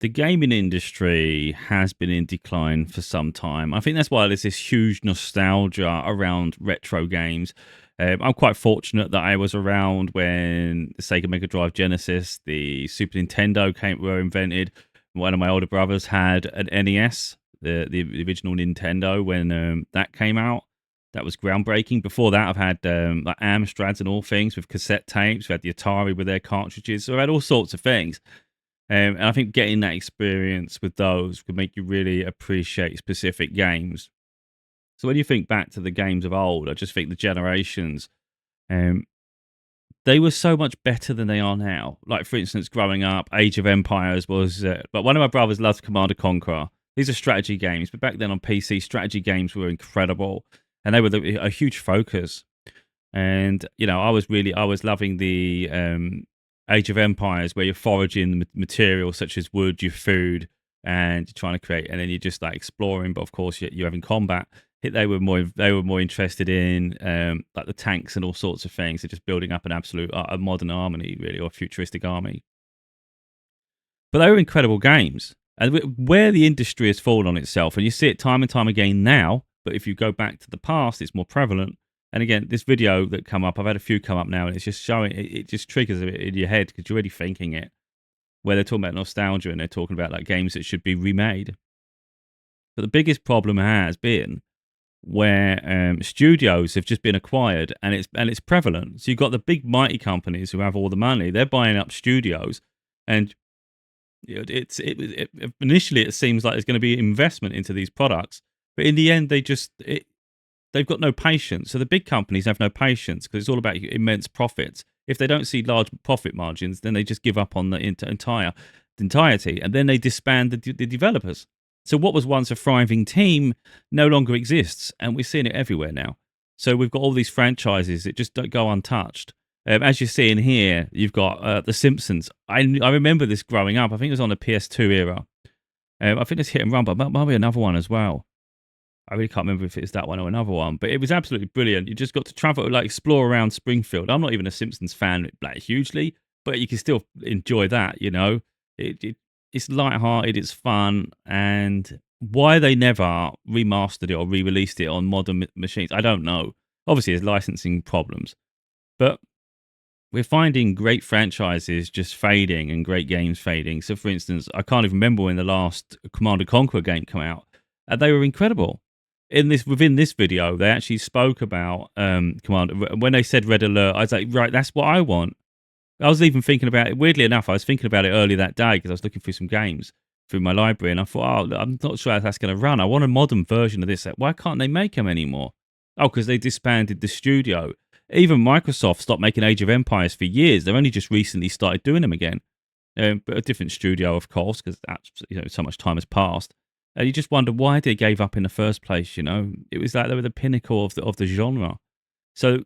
The gaming industry has been in decline for some time. I think that's why there's this huge nostalgia around retro games. I'm quite fortunate that I was around when the Sega Mega Drive Genesis, the Super Nintendo were invented. One of my older brothers had an NES, the original Nintendo, when that came out. That was groundbreaking. Before that, I've had like Amstrads and all things with cassette tapes. We had the Atari with their cartridges. So I had all sorts of things. And I think getting that experience with those could make you really appreciate specific games. So when you think back to the games of old, I just think the generations, um, they were so much better than they are now. Like for instance, growing up, Age of Empires was, but one of my brothers loves Command and Conquer. These are strategy games, but back then on PC, strategy games were incredible, and they were a huge focus. And I was loving the Age of Empires, where you're foraging materials such as wood, your food, and you're trying to create, and then you're just like exploring. But of course, you're having combat. They were more interested in like the tanks and all sorts of things. They're just building up an absolute a modern army, really, or a futuristic army. But they were incredible games. And where the industry has fallen on itself, and you see it time and time again now, but if you go back to the past, it's more prevalent. And again, this video that come up, I've had a few come up now, and it's just showing, it just triggers it in your head because you're already thinking it, where they're talking about nostalgia and they're talking about like games that should be remade. But the biggest problem has been where studios have just been acquired, and it's prevalent. So you've got the big mighty companies who have all the money; they're buying up studios, and initially it seems like there's going to be investment into these products, but in the end they've got no patience. So the big companies have no patience because it's all about immense profits. If they don't see large profit margins, then they just give up on the entirety, and then they disband the developers. So what was once a thriving team no longer exists, and we're seeing it everywhere now. So we've got all these franchises that just don't go untouched. As you're seeing here, you've got The Simpsons. I remember this growing up. I think it was on the PS2 era. I think it's Hit and Run, but might be another one as well. I really can't remember if it's that one or another one, but it was absolutely brilliant. You just got to travel, like explore around Springfield. I'm not even a Simpsons fan, like hugely, but you can still enjoy that. It's light-hearted, it's fun, and why they never remastered it or re-released it on modern machines, I don't know. Obviously, there's licensing problems, but we're finding great franchises just fading and great games fading. So, for instance, I can't even remember when the last Command and Conquer game came out. They were incredible. Within this video, they actually spoke about Command. When they said Red Alert, I was like, right, that's what I want. I was even thinking about it. Weirdly enough, I was thinking about it earlier that day because I was looking through some games through my library, and I thought, oh, I'm not sure how that's going to run. I want a modern version of this. Why can't they make them anymore? Oh, because they disbanded the studio. Even Microsoft stopped making Age of Empires for years. They've only just recently started doing them again, but a different studio, of course, because so much time has passed. And you just wonder why they gave up in the first place. It was like they were the pinnacle of the genre. So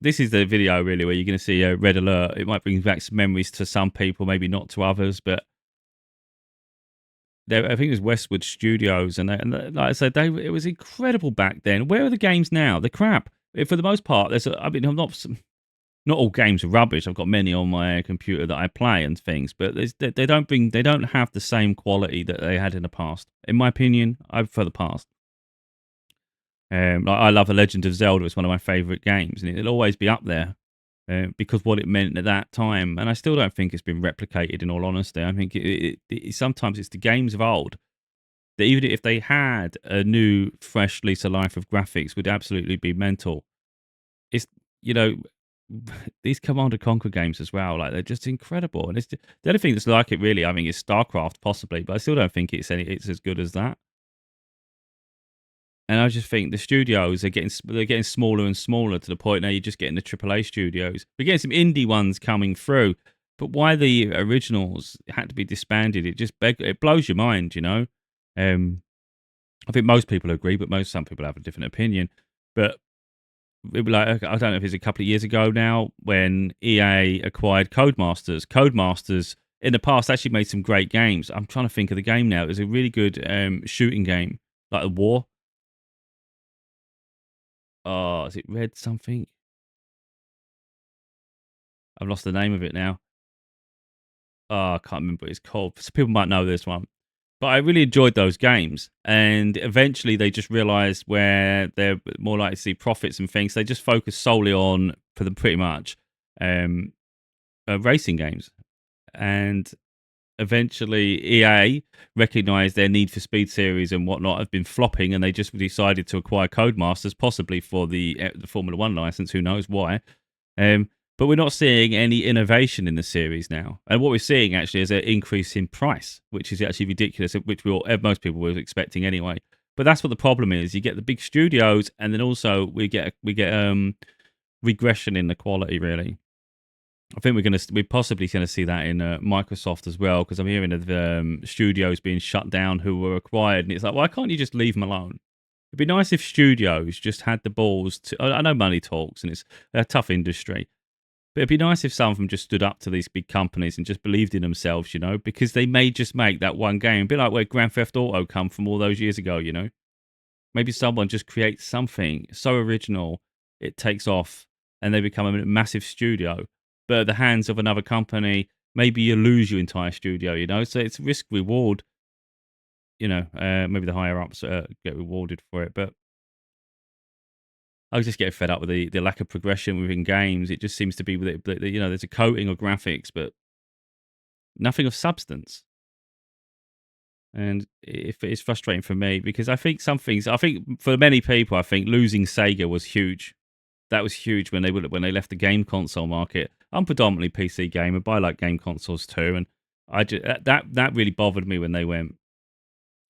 this is the video really where you're going to see a Red Alert. It might bring back some memories to some people, maybe not to others, but I think it was Westwood Studios, like I said, it was incredible back then. Where are the games now? The crap. For the most part, I'm not all games are rubbish. I've got many on my computer that I play and things, but they don't have the same quality that they had in the past. In my opinion, I prefer the past. I love The Legend of Zelda. It's one of my favorite games, and it'll always be up there because what it meant at that time. And I still don't think it's been replicated. In all honesty, I think sometimes it's the games of old that even if they had a new, fresh lease of life of graphics, would absolutely be mental. It's you know these Command and Conquer games as well. Like they're just incredible, and the only thing that's like it really, I think, is StarCraft possibly, but I still don't think it's as good as that. And I just think the studios they're getting smaller and smaller to the point now you're just getting the AAA studios. We're getting some indie ones coming through, but why the originals had to be disbanded? It blows your mind. Um, I think most people agree, but some people have a different opinion. But it was like I don't know if it's a couple of years ago now when EA acquired Codemasters. Codemasters in the past actually made some great games. I'm trying to think of the game now. It was a really good shooting game, like a war. Oh, is it Red something? I've lost the name of it now. I can't remember what it's called. So people might know this one. But I really enjoyed those games. And eventually they just realized where they're more likely to see profits and things. They just focus solely on, for them pretty much, um, racing games. And eventually EA recognized their Need for Speed series and whatnot have been flopping, and they just decided to acquire Codemasters, possibly for the Formula One license. Who knows why? Um, but we're not seeing any innovation in the series now, and what we're seeing actually is an increase in price, which is actually ridiculous, which most people were expecting anyway. But that's what the problem is. You get the big studios, and then also we get regression in the quality, really. I think we're possibly gonna see that in Microsoft as well, because I'm hearing of studios being shut down who were acquired, and it's like, why can't you just leave them alone? It'd be nice if studios just had the balls to. I know money talks, and it's a tough industry, but it'd be nice if some of them just stood up to these big companies and just believed in themselves, because they may just make that one game. A bit like where Grand Theft Auto come from all those years ago. Maybe someone just creates something so original, it takes off, and they become a massive studio. But at the hands of another company, maybe you lose your entire studio. So it's risk reward. Maybe the higher ups get rewarded for it. But I was just getting fed up with the lack of progression within games. It just seems to be with it, there's a coating of graphics, but nothing of substance. And it's frustrating for me because I think for many people, I think losing Sega was huge. That was huge when they left the game console market. I'm predominantly PC gamer, but I like game consoles too, and I just, that really bothered me when they went.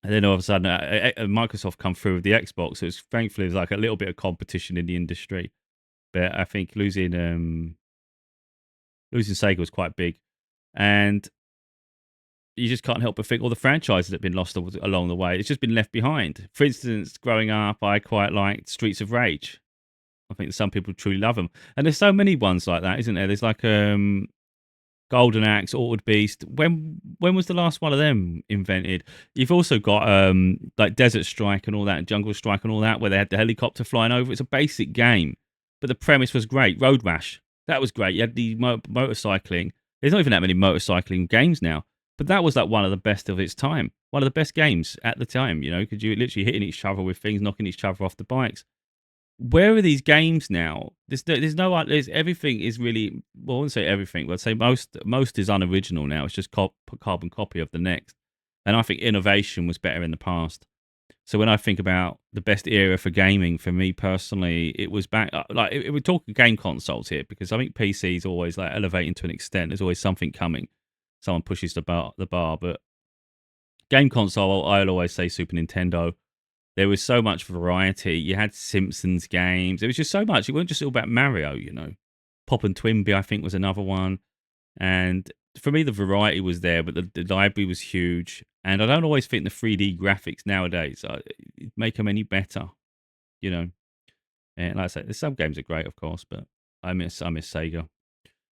And then all of a sudden, Microsoft come through with the Xbox. So thankfully, it was like a little bit of competition in the industry. But I think losing Sega was quite big, and you just can't help but think all the franchises that have been lost along the way. It's just been left behind. For instance, growing up, I quite liked Streets of Rage. I think some people truly love them, and there's so many ones like that, isn't there? There's like Golden Axe, Altered Beast. When was the last one of them invented? You've also got like Desert Strike and all that, and Jungle Strike and all that, where they had the helicopter flying over. It's a basic game, but the premise was great. Road Rash, that was great. You had the motorcycling. There's not even that many motorcycling games now, but that was like one of the best of its time. One of the best games at the time, because you were literally hitting each other with things, knocking each other off the bikes. Where are these games now? There's everything is really, well, I wouldn't say everything, but I'd say most is unoriginal now. It's just carbon copy of the next. And I think innovation was better in the past. So when I think about the best era for gaming, for me personally, it was back like we're talking game consoles here, because I think PCs always like elevating to an extent. There's always something coming. Someone pushes the bar, but game console, I'll always say Super Nintendo. There was so much variety. You had Simpsons games. It was just so much. It wasn't just all about Mario. Pop and Twinbee, I think, was another one. And for me, the variety was there, but the library was huge. And I don't always think the 3D graphics nowadays make them any better. You know, and like I said, some games are great, of course, but I miss Sega.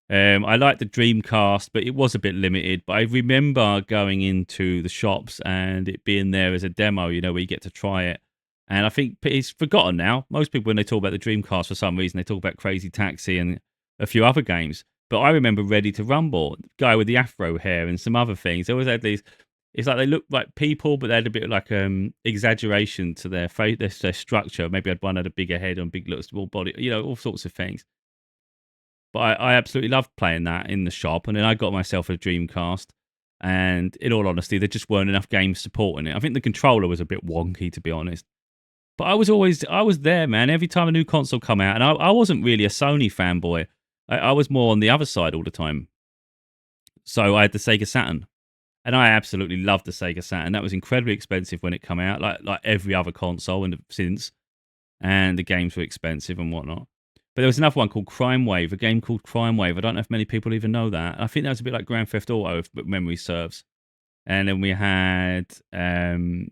I liked the Dreamcast, but it was a bit limited. But I remember going into the shops and it being there as a demo, where you get to try it. And I think it's forgotten now. Most people, when they talk about the Dreamcast, for some reason, they talk about Crazy Taxi and a few other games. But I remember Ready to Rumble, guy with the afro hair and some other things. They always had these. It's like they looked like people, but they had a bit of like exaggeration to their face, their structure. Maybe one had a bigger head and big little small body. All sorts of things. But I absolutely loved playing that in the shop. And then I got myself a Dreamcast. And in all honesty, there just weren't enough games supporting it. I think the controller was a bit wonky, to be honest. But I was there, man. Every time a new console come out, and I wasn't really a Sony fanboy. I was more on the other side all the time. So I had the Sega Saturn, and I absolutely loved the Sega Saturn. That was incredibly expensive when it came out, like every other console since. And the games were expensive and whatnot. But there was another one called Crime Wave, a game called Crime Wave. I don't know if many people even know that. I think that was a bit like Grand Theft Auto, if memory serves. And then we had, I'm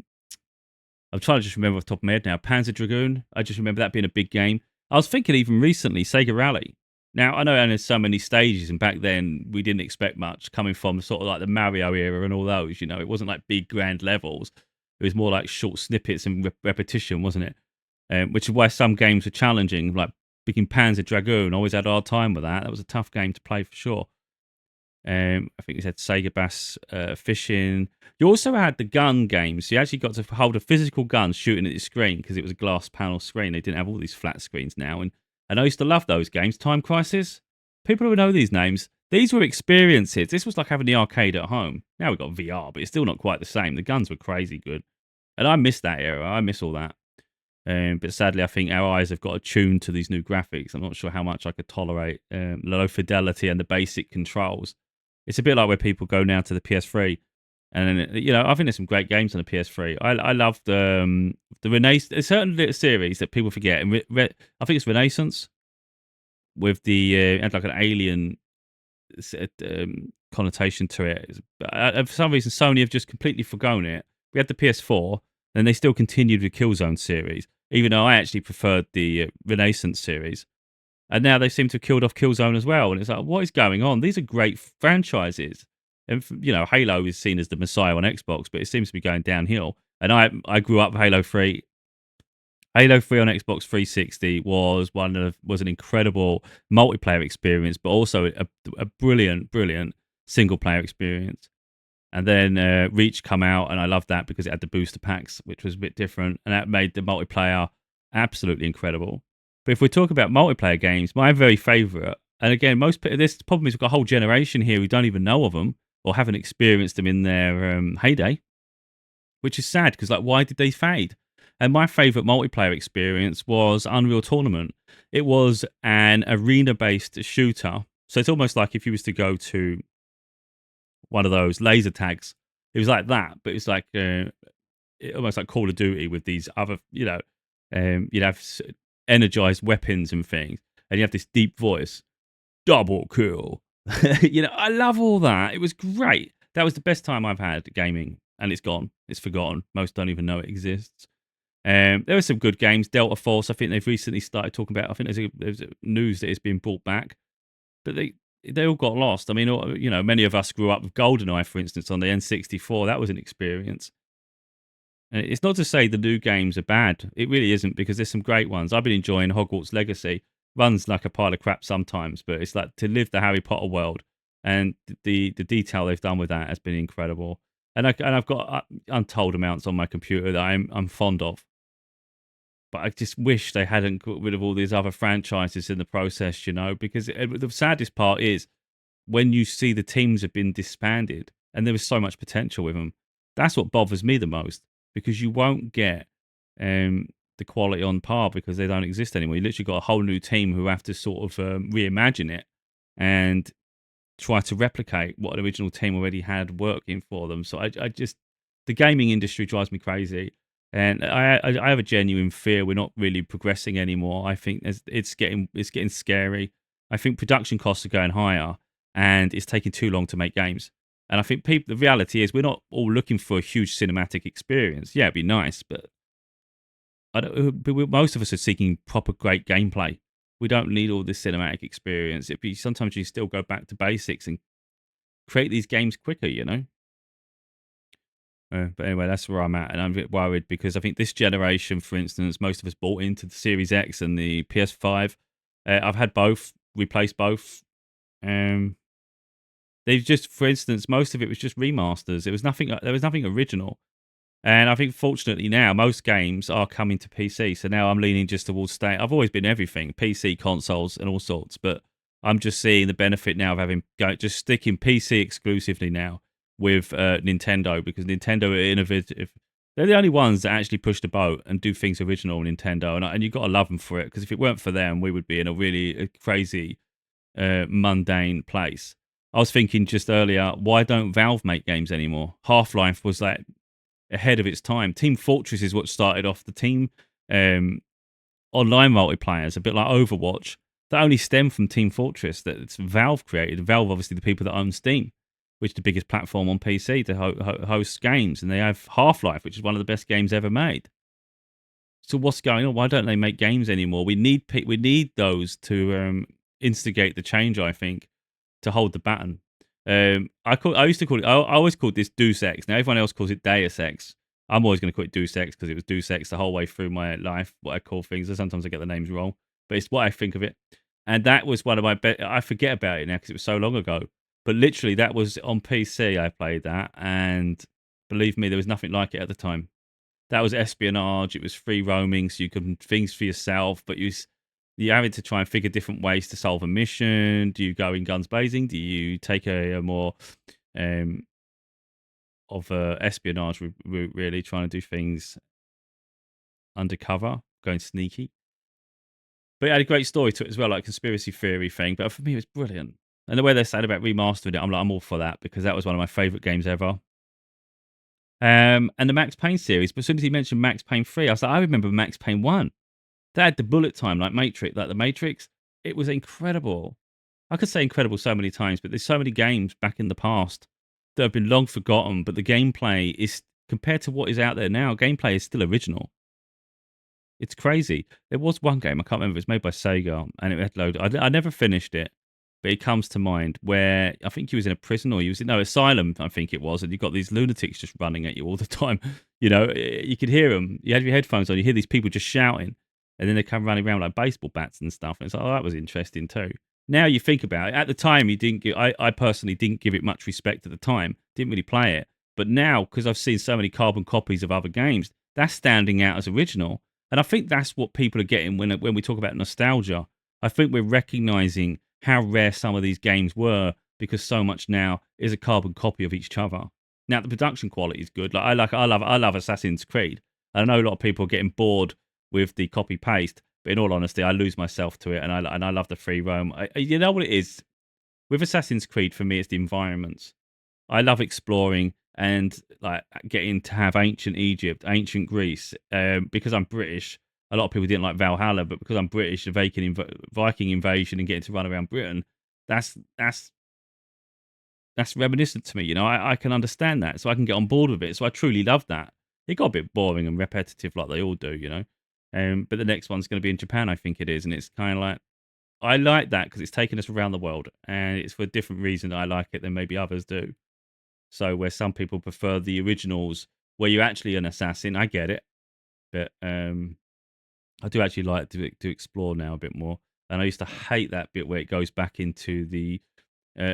trying to just remember off the top of my head now, Panzer Dragoon. I just remember that being a big game. I was thinking even recently, Sega Rally. Now, I know there's so many stages, and back then we didn't expect much coming from sort of like the Mario era and all those. It wasn't like big grand levels. It was more like short snippets and repetition, wasn't it? Which is why some games were challenging, like picking Panzer Dragoon. I always had a hard time with that. That was a tough game to play for sure. I think you said Sega Bass Fishing. You also had the gun games. So you actually got to hold a physical gun shooting at the screen because it was a glass panel screen. They didn't have all these flat screens now. And I used to love those games. Time Crisis. People who know these names, these were experiences. This was like having the arcade at home. Now we've got VR, but it's still not quite the same. The guns were crazy good. And I miss that era. I miss all that. But sadly, I think our eyes have got attuned to these new graphics. I'm not sure how much I could tolerate low fidelity and the basic controls. It's a bit like where people go now to the PS3, and I think there's some great games on the PS3. I love the Renaissance. There's certain little series that people forget, and I think it's Renaissance with the had like an alien connotation to it. But for some reason, Sony have just completely forgotten it. We had the PS4, and they still continued with Killzone series, even though I actually preferred the Renaissance series. And now they seem to have killed off Killzone as well. And it's like, what is going on? These are great franchises. And, Halo is seen as the messiah on Xbox, but it seems to be going downhill. And I grew up with Halo 3. Halo 3 on Xbox 360 was an incredible multiplayer experience, but also a brilliant, brilliant single player experience. And then Reach come out, and I loved that because it had the booster packs, which was a bit different, and that made the multiplayer absolutely incredible. But if we talk about multiplayer games, my very favourite, and again, this problem is we've got a whole generation here who don't even know of them or haven't experienced them in their heyday, which is sad because, like, why did they fade? And my favourite multiplayer experience was Unreal Tournament. It was an arena-based shooter, so it's almost like if you was to go to one of those laser tags, it was like that, but it's like almost like Call of Duty with these other, you'd have energized weapons and things, and you have this deep voice, double kill. I love all that. It was great. That was the best time I've had gaming, and it's gone. It's forgotten. Most don't even know it exists. There were some good games. Delta Force, I think they've recently started talking about. I think there's news that it's been brought back, but they all got lost. I mean, many of us grew up with GoldenEye, for instance, on the N64. That was an experience. And it's not to say the new games are bad. It really isn't, because there's some great ones. I've been enjoying Hogwarts Legacy. Runs like a pile of crap sometimes, but it's like to live the Harry Potter world, and the detail they've done with that has been incredible. And I've got untold amounts on my computer that I'm fond of. But I just wish they hadn't got rid of all these other franchises in the process, because the saddest part is when you see the teams have been disbanded and there was so much potential with them. That's what bothers me the most, because you won't get the quality on par because they don't exist anymore. You literally got a whole new team who have to sort of reimagine it and try to replicate what an original team already had working for them. So I just, the gaming industry drives me crazy. And I have a genuine fear we're not really progressing anymore. I think it's getting scary. I think production costs are going higher, and it's taking too long to make games. And I think the reality is we're not all looking for a huge cinematic experience. Yeah, it'd be nice, but most of us are seeking proper great gameplay. We don't need all this cinematic experience. Sometimes you still go back to basics and create these games quicker. But anyway, that's where I'm at, and I'm a bit worried because I think this generation, for instance, most of us bought into the Series X and the PS5. I've had both, replaced both. They've just, for instance, most of it was just remasters. There was nothing original, and I think fortunately now most games are coming to PC. So now I'm leaning just towards staying. I've always been everything, PC, consoles, and all sorts, but I'm just seeing the benefit now of just sticking PC exclusively now with Nintendo, because Nintendo are innovative. They're the only ones that actually push the boat and do things original, Nintendo, and you've got to love them for it, because if it weren't for them, we would be in a really crazy, mundane place. I was thinking just earlier, why don't Valve make games anymore? Half-Life was like ahead of its time. Team Fortress is what started off the team online multiplayers, a bit like Overwatch. That only stemmed from Team Fortress that it's Valve created. Valve, obviously, the people that own Steam, which is the biggest platform on PC to host games, and they have Half-Life, which is one of the best games ever made. So what's going on? Why don't they make games anymore? We need those to instigate the change, I think, to hold the baton. I always called this Deus Ex. Now everyone else calls it Deus Ex. I'm always going to call it Deus Ex because it was Deus Ex the whole way through my life. What I call things, and sometimes I get the names wrong, but it's what I think of it. And that was one of my I forget about it now because it was so long ago. But literally, that was on PC. I played that, and believe me, there was nothing like it at the time. That was espionage. It was free roaming, so you could things for yourself, but you're having to try and figure different ways to solve a mission. Do you go in guns blazing? Do you take a more um, of espionage route, really trying to do things undercover, going sneaky? But it had a great story to it as well, like conspiracy theory thing. But for me, it was brilliant. And the way they said about remastering it, I'm all for that because that was one of my favorite games ever. And the Max Payne series. But as soon as he mentioned Max Payne 3, I was like, I remember Max Payne 1. They had the bullet time like Matrix, like the Matrix. It was incredible. I could say incredible so many times, but there's so many games back in the past that have been long forgotten. But the gameplay is compared to what is out there now. Gameplay is still original. It's crazy. There was one game I can't remember. It was made by Sega, and it had load. I never finished it, but it comes to mind where I think he was in a prison or he was in no asylum. I think it was, and you got these lunatics just running at you all the time. You know, you could hear them. You had your headphones on. You hear these people just shouting, and then they come running around like baseball bats and stuff. And it's like, oh, that was interesting too. Now you think about it. At the time, you didn't give. I personally didn't give it much respect at the time. Didn't really play it. But now, because I've seen so many carbon copies of other games, that's standing out as original. And I think that's what people are getting when we talk about nostalgia. I think we're recognizing how rare some of these games were because so much now is a carbon copy of each other. Now the production quality is good. I love Assassin's Creed. I know a lot of people are getting bored with the copy paste, but in all honesty, I lose myself to it, and I love the free roam. You know what it is with Assassin's Creed for me? It's the environments. I love exploring and like getting to have ancient Egypt, ancient Greece. Because I'm British, a lot of people didn't like Valhalla, but because I'm British, the Viking invasion and getting to run around Britain, that's that's that's reminiscent to me. You know, I can understand that, so I can get on board with it. So I truly love that. It got a bit boring and repetitive, like they all do, you know. But the next one's going to be in Japan, I think it is, and it's kind of like I like that because it's taking us around the world, and it's for a different reason I like it than maybe others do. So where some people prefer the originals, where you're actually an assassin, I get it, but I do actually like to explore now a bit more. And I used to hate that bit where it goes back into the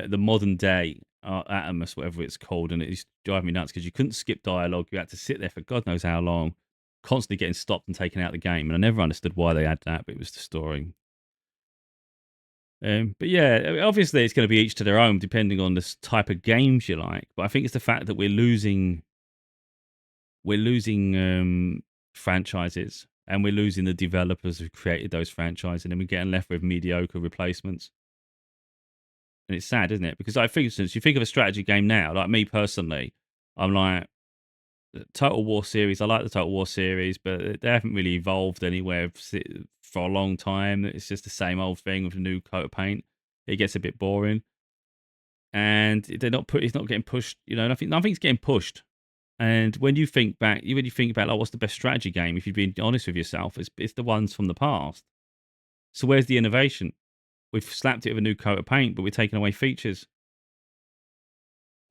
modern day Atomus, whatever it's called, and it used to drive me nuts because you couldn't skip dialogue. You had to sit there for God knows how long, constantly getting stopped and taken out of the game. And I never understood why they had that, but it was the story. But yeah, obviously it's going to be each to their own, depending on the type of games you like. But I think it's the fact that we're losing franchises, and we're losing the developers who created those franchises, and then we're getting left with mediocre replacements. And it's sad, isn't it? Because, like, for instance, you think of a strategy game now, like me personally, I'm like, the Total War series. I like the Total War series, but they haven't really evolved anywhere for a long time. It's just the same old thing with a new coat of paint. It gets a bit boring, and they're not put. It's not getting pushed. You know, nothing's getting pushed. And when you think back, when you think about like what's the best strategy game, if you've been honest with yourself, it's the ones from the past. So where's the innovation? We've slapped it with a new coat of paint, but we're taking away features.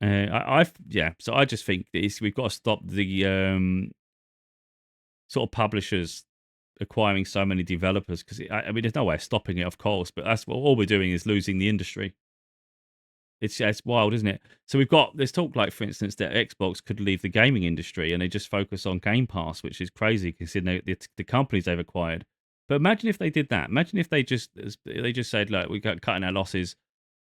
Yeah. So I just think we've got to stop the sort of publishers acquiring so many developers because I mean, there's no way of stopping it, of course, but that's what all we're doing is losing the industry. It's wild, isn't it? So we've got there's talk like, for instance, that Xbox could leave the gaming industry and they just focus on Game Pass, which is crazy considering the companies they've acquired. But imagine if they did that. Imagine if they just said, "Look, we got cutting our losses,"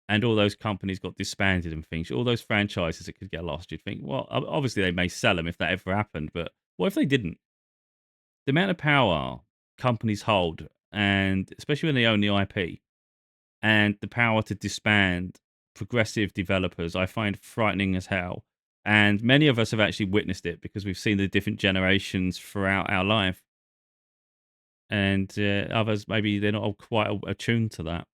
and all those companies got disbanded and things. All those franchises that could get lost. You'd think, well, obviously they may sell them if that ever happened, but what if they didn't? The amount of power companies hold, and especially when they own the IP, and the power to disband progressive developers, I find frightening as hell. And many of us have actually witnessed it because we've seen the different generations throughout our life. And others, maybe they're not quite attuned to that.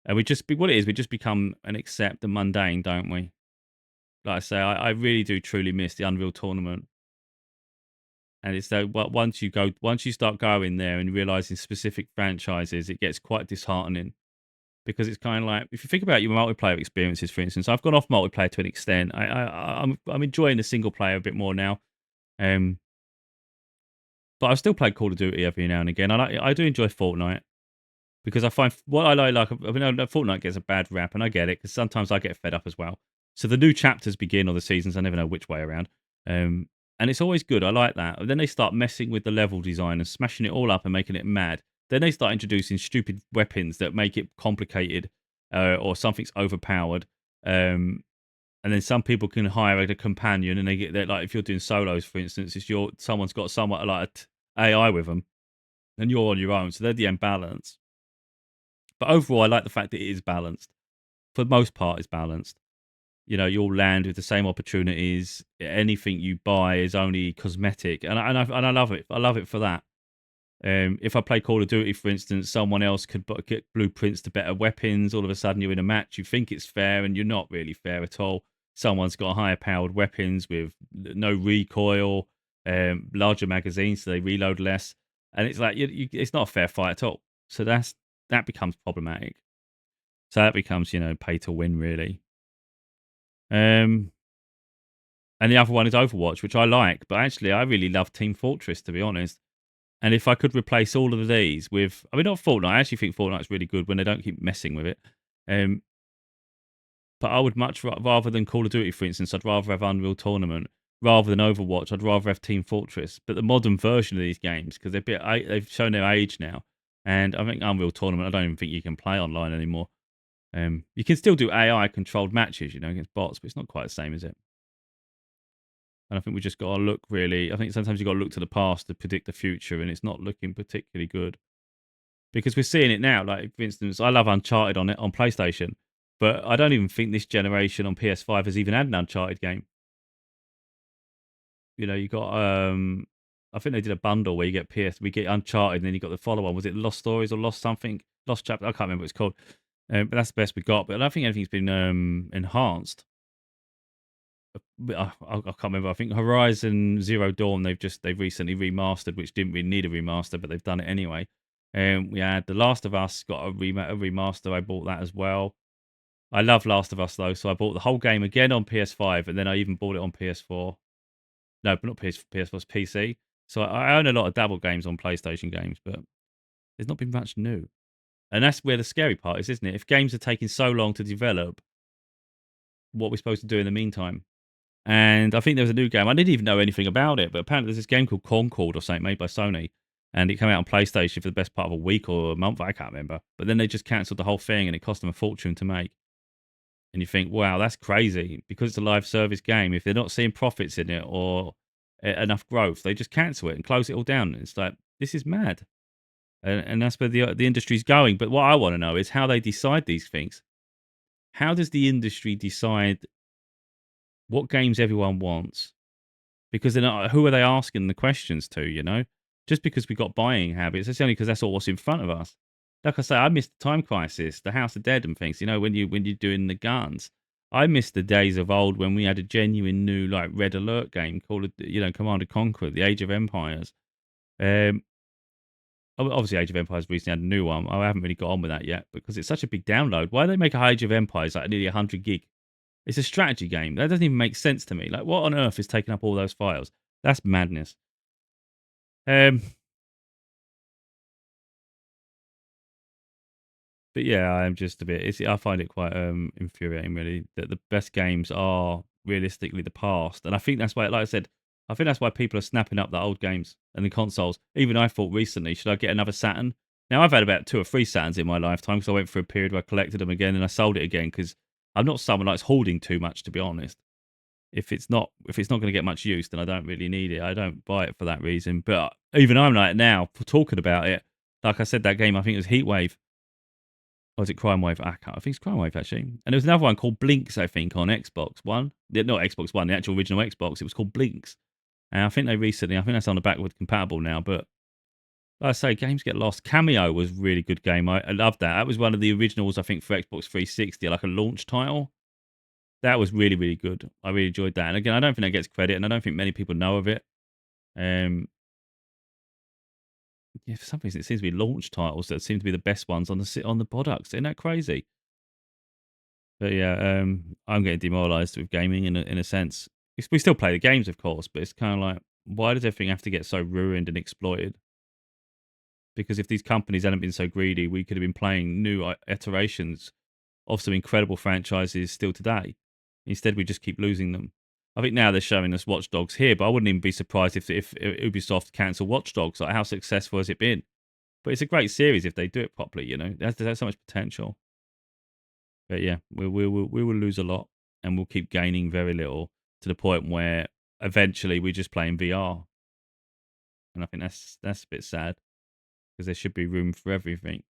And what it is, we just become and accept the mundane, don't we? Like I say, I really do truly miss the Unreal Tournament. And it's that once you start going there and realizing specific franchises, it gets quite disheartening because it's kind of like if you think about your multiplayer experiences, for instance, I've gone off multiplayer to an extent. I'm enjoying the single player a bit more now, um, but I still play Call of Duty every now and again. I do enjoy Fortnite, Because I find what I like, I mean, Fortnite gets a bad rap, and I get it because sometimes I get fed up as well. So the new chapters begin or the seasons, I never know which way around. Um, and it's always good. I like that. And then they start messing with the level design and smashing it all up and making it mad. Then they start introducing stupid weapons that make it complicated, or something's overpowered. Um, and then some people can hire a companion, and they get that, like if you're doing solos, for instance, it's someone's got somewhat like AI with them, and you're on your own, so they're the imbalance. But overall, I like the fact that it is balanced. For the most part, it's balanced. You know, you'll land with the same opportunities. Anything you buy is only cosmetic, and I love it. I love it for that. If I play Call of Duty, for instance, someone else could get blueprints to better weapons. All of a sudden, you're in a match. You think it's fair, and you're not really fair at all. Someone's got higher powered weapons with no recoil, larger magazines, so they reload less, and it's like it's not a fair fight at all. So that becomes problematic. So that becomes, pay to win really. Um, and the other one is Overwatch, which I like, but actually I really love Team Fortress, to be honest. And if I could replace all of these with, I mean, not Fortnite. I actually think Fortnite's really good when they don't keep messing with it. Um, but I would much rather than Call of Duty, for instance, I'd rather have Unreal Tournament rather than Overwatch. I'd rather have Team Fortress, but the modern version of these games because they've shown their age now. And I think Unreal Tournament, I don't even think you can play online anymore. You can still do AI controlled matches, against bots, but it's not quite the same, is it? And I think we just got to look really. I think sometimes you got to look to the past to predict the future, and it's not looking particularly good because we're seeing it now. Like for instance, I love Uncharted on PlayStation, but I don't even think this generation on PS5 has even had an Uncharted game. You got I think they did a bundle where you get we get Uncharted, and then you got the follow on. Was it Lost Stories or Lost something? Lost Chapter? I can't remember what it's called. But that's the best we got. But I don't think anything's been enhanced. I can't remember. I think Horizon Zero Dawn they've recently remastered, which didn't really need a remaster, but they've done it anyway. We had The Last of Us got a remaster. I bought that as well. I love Last of Us though, so I bought the whole game again on PS5, and then I even bought it on PS4. No, but not PS4, it's PC. So I own a lot of dabble games on PlayStation games, but there's not been much new, and that's where the scary part is, isn't it? If games are taking so long to develop, what are we supposed to do in the meantime? And I think there was a new game. I didn't even know anything about it, but apparently there's this game called Concord or something made by Sony. And it came out on PlayStation for the best part of a week or a month. I can't remember. But then they just cancelled the whole thing and it cost them a fortune to make. And you think, wow, that's crazy. Because it's a live service game, if they're not seeing profits in it or enough growth, they just cancel it and close it all down. It's like, this is mad. And that's where the industry's going. But what I want to know is how they decide these things. How does the industry decide what games everyone wants? Because then who are they asking the questions to? Just because we got buying habits, that's only because that's all what's in front of us. Like I say, I missed the Time Crisis, the House of Dead and things, when you're doing the guns. I miss the days of old when we had a genuine new like Red Alert game called Command and Conquer, the Age of Empires. Um Obviously Age of Empires recently had a new one. I haven't really got on with that yet because it's such a big download. Why do they make a Age of Empires like nearly 100 gig? It's a strategy game. That doesn't even make sense to me. Like, what on earth is taking up all those files? That's madness. Um, but yeah, I'm just a bit. I find it quite infuriating, really, that the best games are realistically the past, and I think that's why, like I said, I think that's why people are snapping up the old games and the consoles. Even I thought recently, should I get another Saturn? Now I've had about 2 or 3 Saturns in my lifetime because I went through a period where I collected them again and I sold it again because I'm not someone that's hoarding too much, to be honest. If it's not going to get much use, then I don't really need it. I don't buy it for that reason. But even I'm like now for talking about it. Like I said, that game I think it was Heatwave. Or was it Crime Wave? I think it's Crime Wave actually. And there was another one called Blinks, I think, on Xbox One. Not Xbox One, the actual original Xbox. It was called Blinks. And I think that's on the backward compatible now. But like I say, games get lost. Cameo was a really good game. I loved that. That was one of the originals, I think, for Xbox 360, like a launch title. That was really, really good. I really enjoyed that. And again, I don't think that gets credit, and I don't think many people know of it. Um, yeah, for some reason, it seems to be launch titles that seem to be the best ones on the products. Isn't that crazy? But yeah, I'm getting demoralised with gaming in a sense. We still play the games, of course, but it's kind of like, why does everything have to get so ruined and exploited? Because if these companies hadn't been so greedy, we could have been playing new iterations of some incredible franchises still today. Instead, we just keep losing them. I think now they're showing us Watch Dogs here, but I wouldn't even be surprised if Ubisoft cancel Watch Dogs. Like, how successful has it been? But it's a great series if they do it properly. You know, there's so much potential. But yeah, we will lose a lot, and we'll keep gaining very little to the point where eventually we just play in VR, and I think that's a bit sad because there should be room for everything.